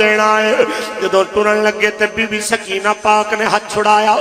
دینا ہے جدوں ٹرن لگے تے بی بی سکینہ پاک نے ہاتھ چھڑایا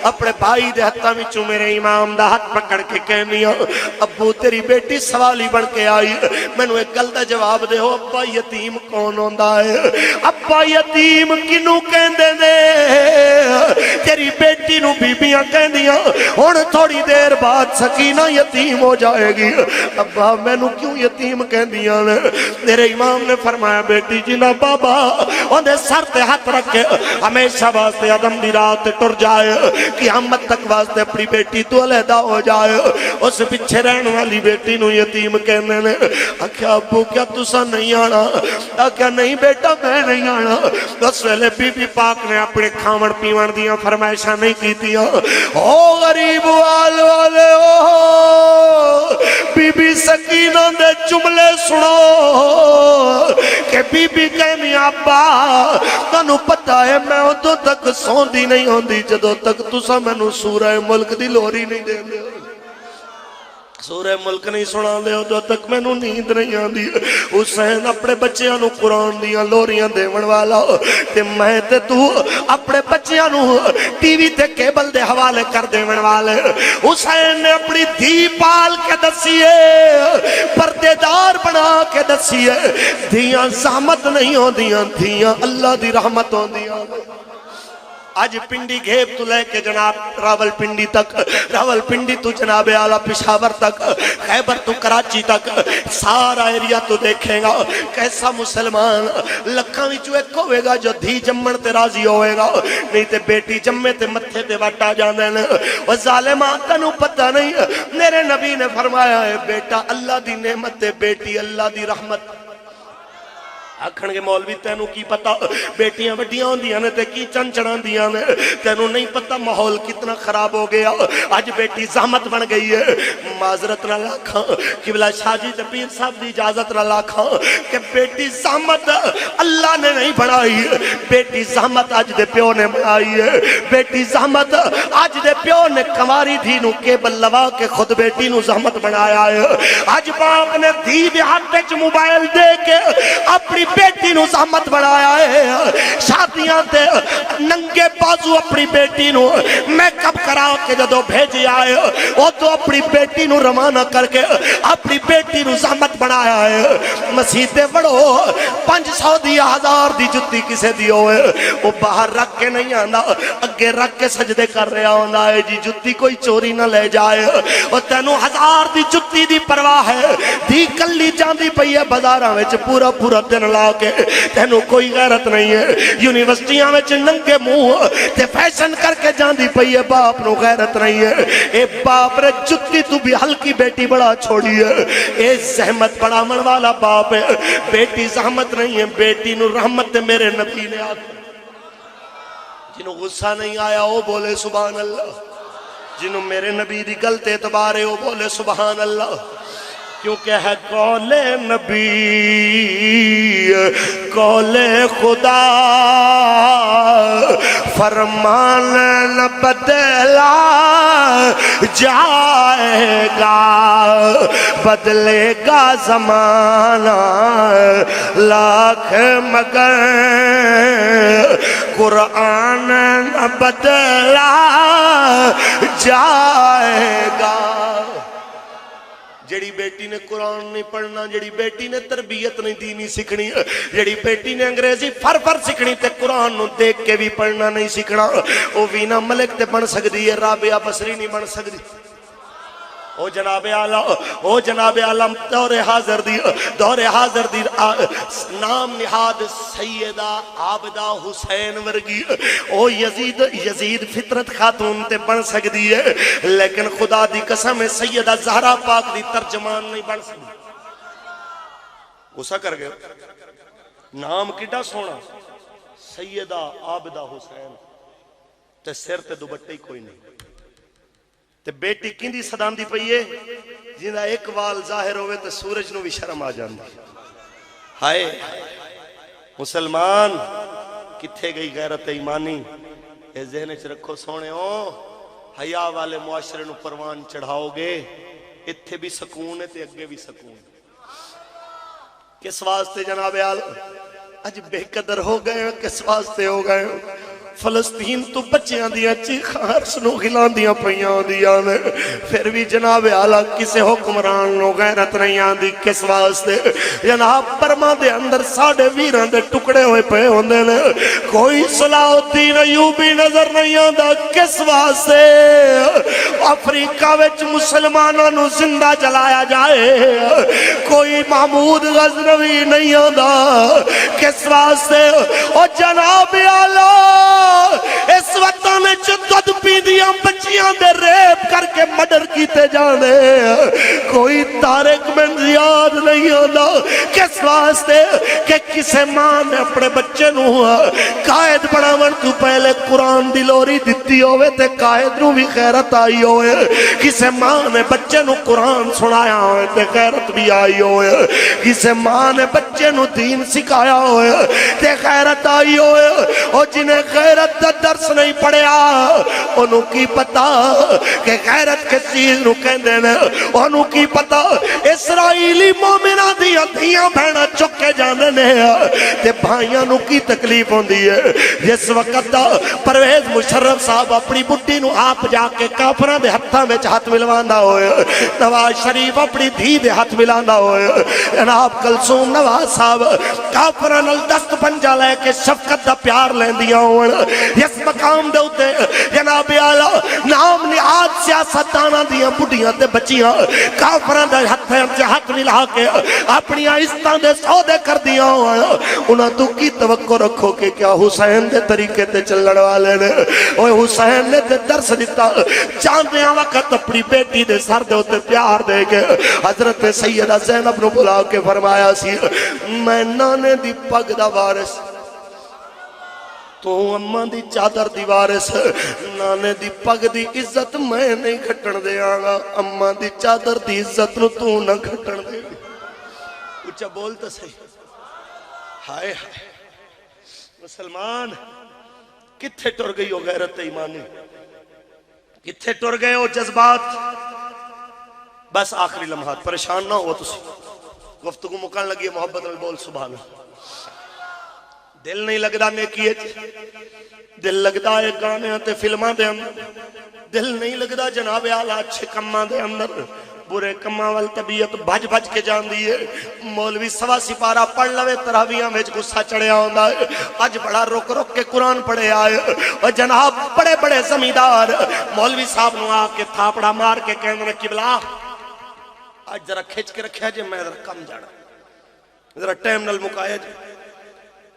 اپنے بھائی دے ہتھاں وچوں میرے امام دا ہاتھ پکڑ کے کہنی ابو تیری بیٹی سوالی بن کے آئی مینوں ایک گل دا جواب دے ہو ابا یتیم کون ہوندا ہے ابا یتیم کنوں کہندے نے تیری بیٹی نو بیبیاں کہندیاں ہن تھوڑی دیر بعد سکینہ یتیم ہو جائے گی ابا مینوں کیوں یتیم کہندیاں نے میرے امام نے فرمایا بیٹی جی نا بابا اوندے سر تے ہاتھ رکھ کے ہمیشہ واسطے عدم دی رات ٹر جائے قیامت تک واسطے اپنی بیٹی تو علیحدہ ہو جائے اس پیچھے رہن والی بیٹی نو یتیم کہنے نے آکھیا ابو کیا تسا نہیں آنا آکھیا نہیں بیٹا میں نہیں آنا اس ویلے بی بی پاک نے اپنے کھاون پیون دیاں فرمائشاں نہیں کیتیاں او غریب والے بی بی سکینہ دے جملے سنو کہ بی بی کہنی ابا تانوں پتہ ہے میں ادوں تک سوندی نہیں ہوندی جدوں تک تساں مینوں سورہ ملک دی لوری نہیں دے دے سورہ ملک نہیں سنا دے ادوں تک مینوں نیند نہیں آندی حسین اپنے بچیاں نو قرآن دیاں لوریاں دیون والا تے میں تے تو اپنے بچیاں نو ٹی وی تے کیبل دے حوالے کر دیون والے حسین نے اپنی دھی پال کے دسیے پردے دار بنا کے دسیے دھیاں زحمت نہیں ہوندیاں دھیاں اللہ دی رحمت ہوندیاں آج پنڈی گھیب تو لے کے جناب راول پنڈی تک راول پنڈی تو جناب اعلیٰ پشاور تک خیبر تو کراچی تک سارا ایریا تو دیکھیں گا کیسا مسلمان لکھاں وچوں ایک ہوئے گا جو دھی جمن تے راضی ہوئے گا نہیں تے بیٹی جمے تے متھے تے وٹا جاندے نے وہ ظالمان تنوں پتہ نہیں میرے نبی نے فرمایا ہے بیٹا اللہ دی نعمت تے بیٹی اللہ دی رحمت آکھن کے مولوی تینوں کی پتا بیٹیاں وڈیاں ہوندیاں نے تے کی چنچڑاں دیاں نے تینوں نہیں پتا ماحول کتنا خراب ہو گیا آج بیٹی زحمت بن گئی ہے معذرت نہ لاکھاں قبلہ شاہ جی تے پیر صاحب دی اجازت نہ لاکھاں کہ بیٹی زحمت اللہ نے نہیں بنائی بیٹی زحمت آج دے پیو نے بنائی ہے بیٹی زحمت آج دے پیو نے کماری دھی نو کیبل لوا کے خود بیٹی نو زحمت بنایا ہے آج باپ نے دھی دے ہاتھ وچ موبائل دے کے اپنی بیٹی نو زحمت بڑھایا ہے شادیاں تے ننگے بازو اپنی بیٹی نو میک اپ کرا کے جدو بھیجی آئے وہ تو اپنی بیٹی نو روانہ کر کے اپنی بیٹی نو زحمت بڑھایا ہے مسیحے بڑھو 500 دی 1000 دی جتی کسے دی ہوئے وہ باہر رکھ کے نہیں آنا اگے رکھ کے سجدے کر رہا ہونا ہے جی جتی کوئی چوری نہ لے جائے وہ تینوں 1000 دی جتی دی پرواہ ہے دی کلی جاندی پئی ہے بازاراں وچ پورا پورا دن لا کے تینوں کوئی غیرت نہیں ہے یونیورسٹیاں میں ننگے منہ تے فیشن کر کے جاندی پئی ہے باپ نو غیرت نہیں ہے اے باپ رے جتی تو بھی ہلکی بیٹی بڑا چھوڑی ہے اے زحمت بڑا من والا باپ ہے بیٹی زحمت نہیں ہے بیٹی نو رحمت میرے نبی نے آکھا جنہوں غصہ نہیں آیا وہ بولے سبحان اللہ جنہوں میرے نبی دی غلط اعتبار ہے وہ بولے سبحان اللہ کیونکہ ہے قول نبی قول خدا فرمان نہ بدلا جائے گا بدلے گا زمانہ لاکھ مگر قرآن نہ بدلا جائے گا جڑی بیٹی نے قرآن نہیں پڑھنا جڑی بیٹی نے تربیت نہیں دینی سکھنی جڑی بیٹی نے انگریزی فر سکھنی تے قرآن نو دیکھ کے بھی پڑھنا نہیں سکھنا وہ وینا ملک تے بن سکتی ہے رابعہ بصری نہیں بن سکتی او جناب عالم دور حاضر دی نام نہاد سیدہ عابدہ حسین ورگی او یزید فطرت خاتون تے بن سکتی ہے لیکن خدا دی قسم ہے سیدہ زہرا پاک دی ترجمان نہیں بن سکتی غصہ کر گئے نام کڈا سونا سیدہ عابدہ حسین تے سر تے دوپٹے کوئی نہیں تے بیٹی کیندی صداندی پئی ہے جندا ایک وال ظاہر ہوئے تے سورج نو بھی شرم آ جاندی ہائے مسلمان کتھے گئی غیرت ایمانی اے ذہن وچ رکھو سونے ہو حیا والے معاشرے نو پروان چڑھاؤ گے اتھے بھی سکون ہے تے اگے بھی سکون کس واسطے جناب اج بے قدر ہو گئے ہو، کس واسطے ہو گئے ہو؟ فلسطین تو بچیاں دیا چیخاں سنو گھلان دیا پہیاں دیا نے، پھر بھی جناب اعلیٰ کسے حکمران نو غیرت نہیں آندی، کس واسطے؟ جناب برما دے اندر ساڑھے ویران دے ٹکڑے ہوئے پہ ہوندے نے، کوئی صلاح الدین ایوبی نظر نہیں آندا، کس واسطے؟ افریقہ وچ مسلمانوں نو زندہ جلایا جائے، کوئی محمود غزنوی نہیں آندا، کس واسطے؟ او جناب اعلیٰ اس وطن میں دودھ پی دیا بچیاں دے ریپ کر کے مڈر کیتے جانے، کوئی طارق بن زیاد نہیں ہونا، کس واسطے؟ کہ کسے ماں نے اپنے بچے نو قائد بناون تو پہلے قرآن دی لوری دتی ہوئے تے قائد نو بھی غیرت آئی ہوئے، کسے ماں نے بچے نو قرآن سنایا ہوئے تے غیرت بھی آئی ہوئے، کسے ماں نے بچے نو دین سکھایا ہوئے تے غیرت آئی ہوئے، اور جنہیں غیرت دا درس نہیں پڑھیا انہوں کی پتا کہ غیرت کے چیز نو کہندے نے، انہوں کی پتا اسرائیلی مومنہ دیاں دیاں بہنہ چکے جانے نے تے بھائیاں نو کی تکلیف ہوندی ہے۔ جس وقت دا پرویز مشرف صاحب اپنی بڈی نو آپ جا کے کافران دے ہتھاں میں ہاتھ ملواندہ ہوئے، نواز شریف اپنی دھی دے ہاتھ ملاندہ ہوئے، جناب کلثوم نواز صاحب کافران الدست پنجا لے کے شفقت دا پیار لین دیا ہوئے، اس مقام دے ہوتے جناب اعلیٰ نام نہاد سیاستانا دیا بڑھیاں تے بچیاں کافران دے ہاتھ ملا کے اپنی عزتاں دے سودے کر دیا ہوئے، انہاں تو کی توقع رکھو کہ کیا حسین دے طریقے تے چلن والے نے؟ اوہ حسین نے تے درس دیتا چاندیاں وقت اپنی بیٹی دے سر دے ہوتے پیار دے کے حضرت سیدہ زینب نو بلا کے فرمایا سی میں نانے دی پگ دا وارث تو اماں دی چادر دی وارث، نانے دی پگ دی عزت میں نہیں گھٹن دے آگا، اماں دی چادر دی عزت نو تو نہ گھٹن دے۔ اچھا بولتا صحیح، ہائے ہائے مسلمان کتھے ٹر گئی ہو غیرت ایمانی، کتھے ٹر گئے ہو جذبات؟ بس آخری لمحات پریشان نہ ہو تسی، گفتگو مکان لگی محبت میں بول سبحان اللہ۔ دل نہیں لگدا نیکی دل لگدا ہے گانے تے فلماں دے اندر، دل نہیں لگدا جناب اعلیٰ اچھے کماں دے اندر، برے کماں وال طبیعت بھج بھج کے جان دی ہے۔ مولوی سوا سپارہ پڑھ لوے تراویاں وچ غصہ چڑھیا ہوندا ہے، اج بڑا رک رک کے قرآن پڑھے آئے، اور جناب بڑے بڑے زمیندار مولوی صاحب نو آ کے تھاپڑا مار کے کہندے قبلہ اج ذرا کھچ کے رکھیا جے میں ذرا کم جانا، ذرا ٹائم نال مکایا جے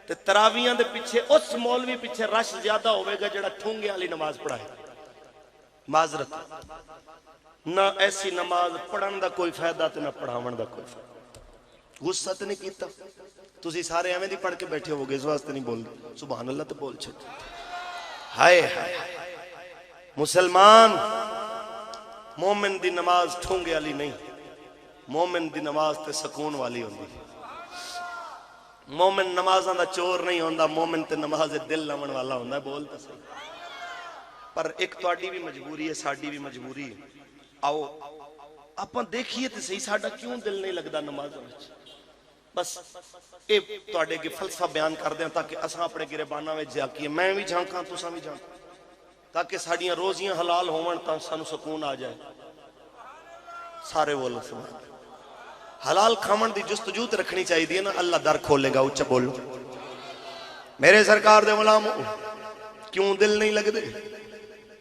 تے تراویاں دے پیچھے اس مولوی پیچھے رش زیادہ ہوئے گا جڑا ٹھونگے والی نماز پڑھائے۔ معذرت نہ ایسی نماز پڑھن دا کوئی فائدہ تے نہ پڑھاون دا کوئی فائدہ۔ غصہ تے نہیں کیتا، تسی سارے ایویں دی پڑھ کے بیٹھے ہوگے اس واسطے نہیں بول دے، سبحان اللہ تے بول چھٹ۔ ہائے ہائے مسلمان، مومن دی نماز ٹھونگے والی نہیں، مومن دی نماز تے سکون والی ہوندی ہے۔ مومن نمازاں دا چور نہیں ہوندا، مومن تے نماز دل لاون والا ہوندا ہے، بولتا صحیح۔ پر ایک تواڈی بھی مجبوری ہے، ساڈی بھی مجبوری ہے، آؤ اپاں دیکھیے تے صحیح ساڈا کیوں دل نہیں لگدا نمازاں وچ۔ بس اے تواڈے اگے فلسفہ بیان کر دیاں تاکہ اساں اپنے گریباناں وچ جھانکیے، میں بھی جھانکاں تساں بھی جھانکو، تاکہ ساڈیاں روزیاں حلال ہون تاں سانو سکون آ جائے۔ سارے بولو سبحان اللہ۔ حلال کھامن دی جستجو تے رکھنی چاہیے نا، اللہ در کھولے گا، اچھا بولو میرے سرکار دے غلامو کیوں دل نہیں لگ دے؟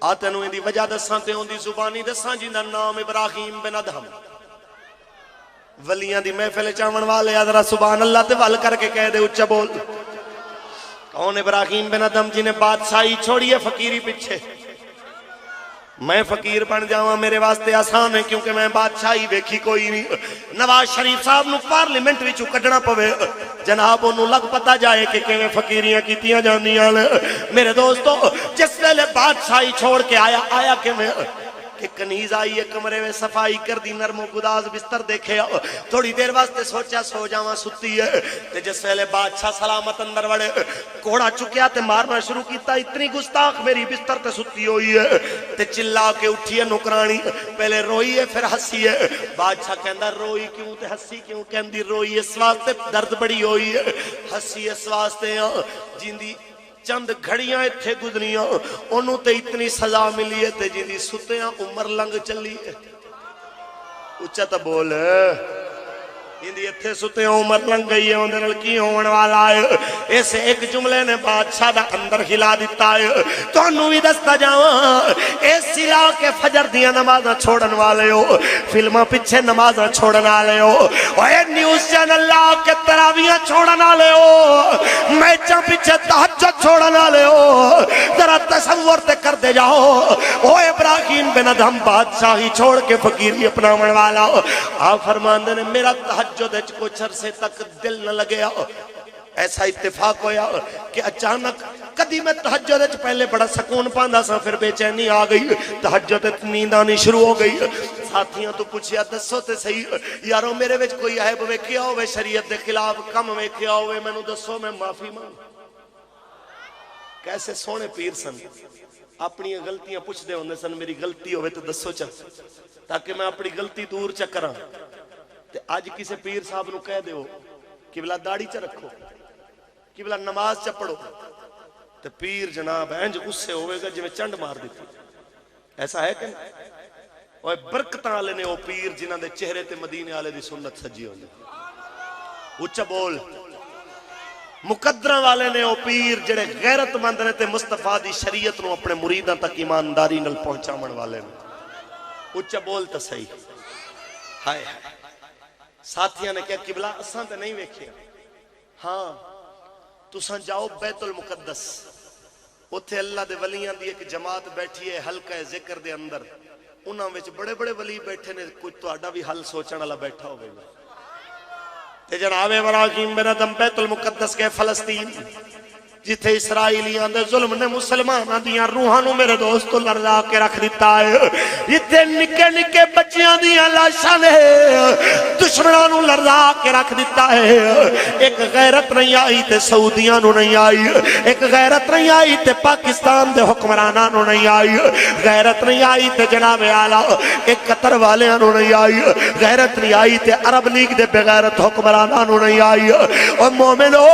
آتے نو دی وجہ دساں تے ہوں دی زبانی دساں جنہاں نام ابراہیم بن ادہم، ولیاں دی محفل چاون والے ذرا سبحان اللہ تے ول کر کے کہہ دے، اچھا بول کون ابراہیم بن ادہم جنہیں بادشاہی چھوڑی ہے فقیری پیچھے؟ میں فقیر بن جاواں میرے واسطے آسان ہے کیونکہ میں بادشاہی ویکھی کوئی نہیں۔ نواز شریف صاحب نو پارلیمنٹ وچوں کڈنا پوے، جناب انہوں لگ پتا جائے کہ کیویں فقیریاں کیتیاں جاندیاں نے۔ میرے دوستو جس ویلے بادشاہی چھوڑ کے آیا کیویں؟ کہ کنیز آئی ہے کمرے میں صفائی کر دی نرم و گداز بستر دیکھے تھوڑی دیر واسطے سوچا سو جاواں ستی ہے تے جس ویلے بادشاہ سلامت اندر وڑے کوڑا چکیا تے مارنا شروع کیتا اتنی گستاخ میری بستر تے ستی ہوئی ہے تے چلا کے اٹھی ہے نکرانی پہلے روئی ہے پھر ہسی ہے بادشاہ کہندا روئی کیوں تے ہسی کیوں کہندی روئی اس واسطے درد بڑی ہوئی ہے ہسی اس واسطے جیندی چند گھڑیاں اتھے گزریاں انہوں تے اتنی سزا ملی ہے تے جیندی ستیاں عمر لنگ چلی ہے اچھا تا بول اندی اتھے ستے عمر لنگ گئی ہے اندر کی ہون والا ہے ایسے ایک جملے نے بادشاہ دا اندر ہلا دیتا ہے تو انہوں بھی دستا جاؤں اس سلا کے فجر دیا نمازہ چھوڑن والے ہو فلمہ پچھے نمازہ چھوڑن والے ہو اے نیوز چینل اللہ کے تراویاں چھوڑن والے ہو میچاں پچھے تہجد چھوڑن والے ہو ذرا تصور تے کر دے جاؤ او ابراہیم بن ادھم بادشاہی چھوڑ کے فقیری اپناون والا ہو آپ فرماندے نے میرا تہجد کچھ عرصے تک دل نہ لگے ایسا اتفاق ہویا کہ اچانک کدی میں تہجد پہلے بڑا سکون پاندا سا پھر بے چینی آ گئی تہجد نیند آنی شروع ہو گئی ساتھیاں تو پوچھیا دسو تے صحیح یارو میرے وچ کوئی عیب ویکھیا ہوے شریعت دے خلاف کم ویکھیا ہوے مینوں دسو میں معافی مانگ کیسے سونے پیر سن اپنی غلطیاں پوچھ دے ہوندے سن میری غلطی ہوے تو دسو چل تاکہ میں اپنی غلطی دور چکراں تے آج کسے پیر صاحب نو کہہ دیو کہ بلا داڑھی چا رکھو کہ بلا نماز چا پڑھو تے پیر جناب انج غصے ہوئے گا جو میں چنڈ مار دیتی ایسا ہے کہ اور برکتاں والے نے وہ پیر جنہاں دے چہرے تے مدینے والے دی سنت سجی ہوندی اچھا بول مقدراں والے نے وہ پیر جڑے غیرت مند نے تے مصطفیٰ دی شریعت نو اپنے مریداں تک ایمانداری نال پہنچاون والے نے اچھا بول تے صحیح ہائے ساتھیاں نے کہا قبلہ اساں تے نہیں ویکھے ہاں تساں جاؤ بیت المقدس اتھے اللہ دے ولیاں دی ایک جماعت بیٹھی ہے حلقہ ذکر دے اندر انہاں وچ بڑے بڑے ولی بیٹھے نے کوئی تہاڈا بھی حل سوچن والا بیٹھا ہوے گا تے جناب ابراہیم بن ادھم بیت المقدس کے فلسطین جتھے اسرائیلیاں دے ظلم نے مسلماناں دیاں روحاں نو میرے دوستو لرزا کے رکھ دیتا ہے جتھے نکے نکے بچیاں دیاں لاشاں نے دشمناں نو لرزا کے رکھ دیتا ہے ایک غیرت نہیں آئی تے سعودیاں نو نہیں آئی ایک غیرت نہیں آئی تے پاکستان دے حکمراناں نو نہیں آئی غیرت نہیں آئی تے جناب اعلیٰ ایک قطر والیاں نو نہیں آئی غیرت نہیں آئی تے عرب لیگ دے بغیرت حکمراناں نو نہیں آئی اور مومنو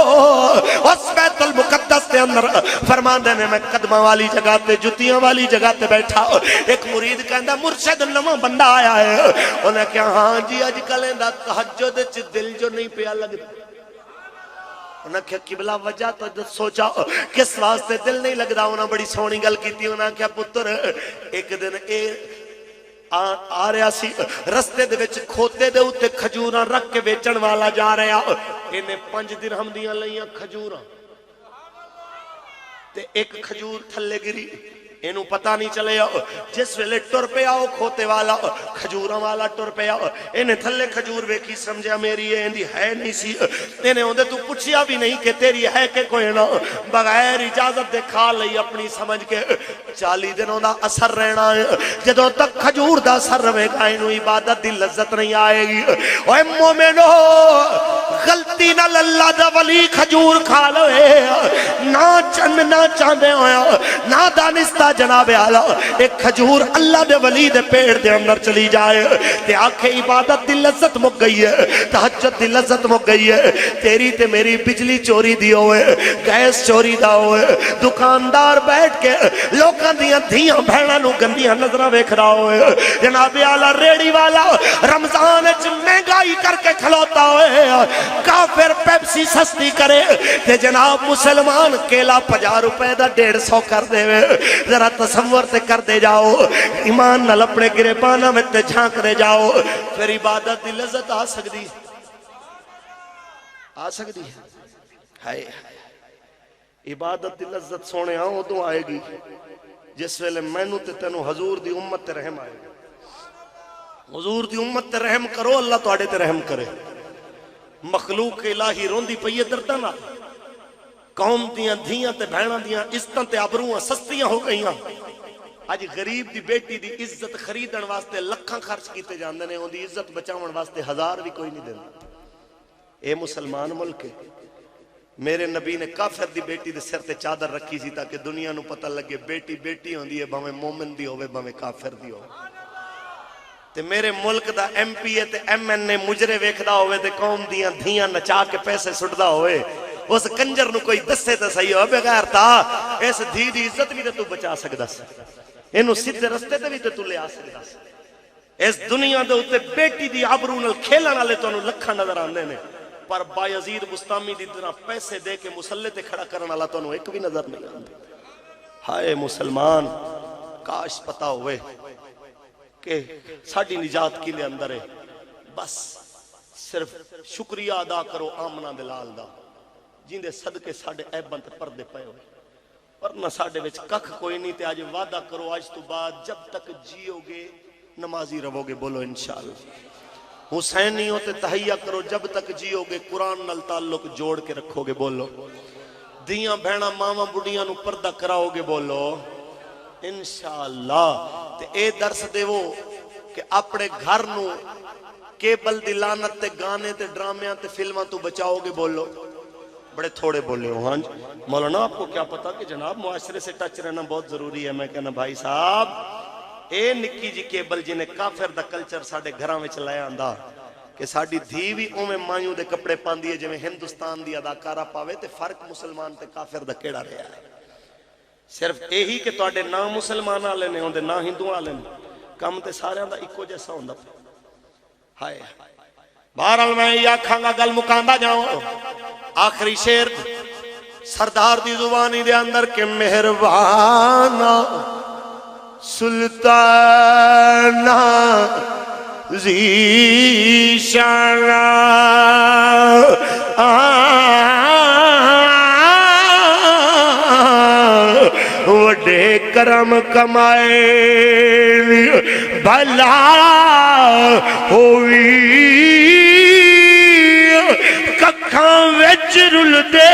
اس بیت المقدس دے اندر فرماندے نے میں قدمہ والی جگہ تے جتیاں والی جگہ تے بیٹھا ایک مرید کہندا مرشد نواں بندہ آیا ہے انہیں کہا ہاں جی اج کل دا تہجد وچ دل جو نہیں پیا لگدا انہیں کہا قبلہ وجہ تو سوچا کس واسطے دل نہیں لگدا انہیں بڑی سونی گل کیتی انہیں کہا پتر ایک دن آ رہا سی رستے دے وچ کھوتے دے اوتے کھجوراں رکھ کے بیچن والا جا رہا انہیں 5 درہم دیاں لئیاں کھجوراں تے ایک کھجور تھلے گری اینو پتہ نہیں چلے جس ویلے ٹر پہ آؤ کھوتے والا کھجوراں والا ٹر پہ آؤ انہیں تھلے کھجور ویکھی سمجھا میری ایندی ہے نہیں سی انہیں ہوندے تو پوچھیا بھی نہیں کہ تیری ہے کہ کوئی نہ بغیر اجازت دے کھا لئی اپنی سمجھ کے 40 دنوں دا اثر رہنا ہے جدوں تک کھجور دا اثر رہے گا انہوں عبادت دی لذت نہیں آئے گی اوہ مومنو غلطی نہ اللہ دا ولی کھجور کھا لوے نہ چاندے ہویا نہ دانستہ جناب اعلیٰ ایک کھجور اللہ دے ولی دے پیڑ دے اندر چلی جائے تے آنکھیں عبادت دی لذت مک گئی ہے تہجد دی لذت مک گئی ہے تیری تے میری بجلی چوری دی ہوئے گیس چوری دا ہوئے دکاندار بیٹھ کے لوکاں دیاں دھیاں بھیڑاں نو گندیاں نظرہ ویکھ رہا ہوئے جناب اعلیٰ ریڑی والا رمضان وچ مہنگائی کر کے کھلوتا ہوئے کافر پیپسی سستی کرے تے جناب مسلمان کیلا 50 روپے دا 150 کر دے ذرا تصور تے کر دے جاؤ ایمان نال اپنے گریبانہ میں تے جھانک دے جاؤ پھر عبادت دی لذت آ سکتی ہے عبادت دی لذت سونے آؤ تو آئے گی جس ویلے مینوں تے تینوں حضور دی امت تے رحم آئے گا حضور دی امت تے رحم کرو اللہ تو آڑے تے رحم کرے مخلوق الہی روندی پئیے دردہ نہ قوم دیاں دھیاں تے بھیناں دیاں عزتاں تے آبروہاں سستیاں ہو گئیاں اج غریب دی بیٹی دی عزت خریدن واسطے لکھاں خرچ کیتے جاندے نے، اون دی عزت بچاون واسطے ہزار بھی کوئی نہیں دیندا۔ اے مسلمان ملک ہے۔ میرے نبی نے کافر دی بیٹی دے سر تے چادر رکھی سی تاکہ دنیا نو پتہ لگے بیٹی بیٹی ہوندی ہے، بھاویں مومن دی ہوے بھاویں کافر دی ہوے۔ تے میرے ملک دا ایم پی اے تے ایم این اے مجرے ویکھدا ہوے تے قوم دیاں دھیاں نچا کے پیسے سٹدا ہوے، اس کنجر نو کوئی دسے تے صحیح ہو بغیر تا اس دھی دی عزت بھی تے تو بچا سکدا سی، اینو سیدھے رستے تے بھی تے تو لے آ سکدا سی۔ اس دنیا دے اوتے بیٹی دی آبرو نال کھیلن والے تانوں لکھاں نظر آندے نے، پر بایزید بستامی دی طرح پیسے دے کے مسلح تے کھڑا کرن والا تانوں ایک بھی نظر نہیں آندا۔ ہائے مسلمان، کاش پتہ ہوئے کہ ساڈی نجات کی دے اندر ہے، بس صرف شکریہ ادا کرو آمنہ دلال دا جیندے صدقے ساڈے عیباں تے پردے پئے ہوئے، ورنہ ساڈے وچ ککھ کوئی نہیں۔ تے اج وعدہ کرو اج تو بعد جب تک جیو گے نمازی رہو گے، بولو انشاءاللہ۔ حسینی ہوتے تحیہ کرو جب تک جیو گے، قرآن نال تعلق جوڑ کے رکھو گے، بولو۔ دیاں بہنا ماما بڑیاں نو پردہ کراؤ گے، بولو انشاءاللہ۔ تے اے درس دے وہ کہ اپنے گھر نو کیبل دی لعنت تے گانے تے ڈرامیاں تے فلماں تو بچاؤ گے، بولو۔ بڑے تھوڑے بولے ہو، ہاں جی مولانا آپ کو کیا پتا کہ جناب معاشرے سے ٹچ رہنا بہت ضروری ہے۔ میں کہنا بھائی صاحب اے نکی جی کیبل جنہیں کافر دا کلچر ساڑے گھراں میں چلائے آندہ کہ ساڑی دھی بھی اومیں مائیوں دے کپڑے پاندی ہے جویں ہندوستان دی اداکارہ پاوے، تے فرق مسلمان تے کافر دا کیڑا رہا ہے؟ صرف یہی کہ تواڈے نہ مسلمان والے نے ہوندے نہ ہندو والے نے، کم تے سارے دا اکو جیسا ہوندا پیا۔ ہائے بہرحال میں یہ آکھاں گا، گل مکاندا جاؤں، آخری شعر سردار دی زبانی دے اندر کہ مہربانا سلطانہ ذیشانہ وڈے کرم کمائے بھلا ہوئی ککھاں وچ رل دے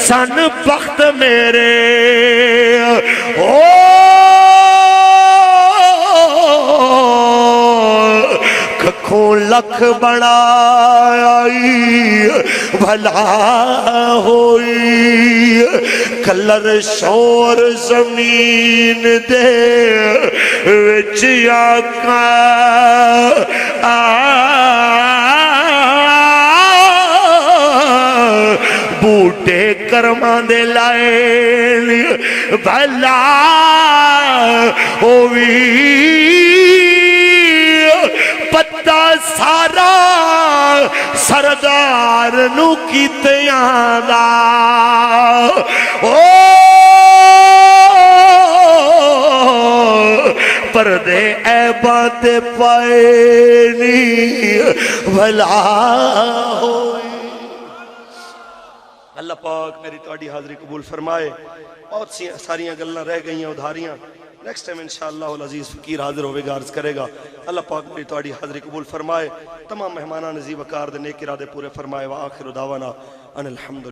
سن بخت میرے او ککھوں لکھ بڑائی بھلا ہوئی کلر شور زمین دے وچ آقا بوٹے کرمان دے لائے بھلا ہوئی پتہ سارا سردار نو کیتیاں دا پردے عیباں تے پائے نہیں بھلا ہوئی۔ اللہ پاک میری تواڈی حاضری قبول فرمائے۔ بہت سی ساریاں گلاں رہ گئیاں ادھاریاں، نیکسٹ ٹائم انشاءاللہ العزیز فقیر حاضر ہوئے گا، عرض کرے گا۔ اللہ پاک میری تواڈی حاضری قبول فرمائے، تمام مہمانان نزی وقار دے نیک ارادے پورے فرمائے۔ وآخر دعوانا ان الحمد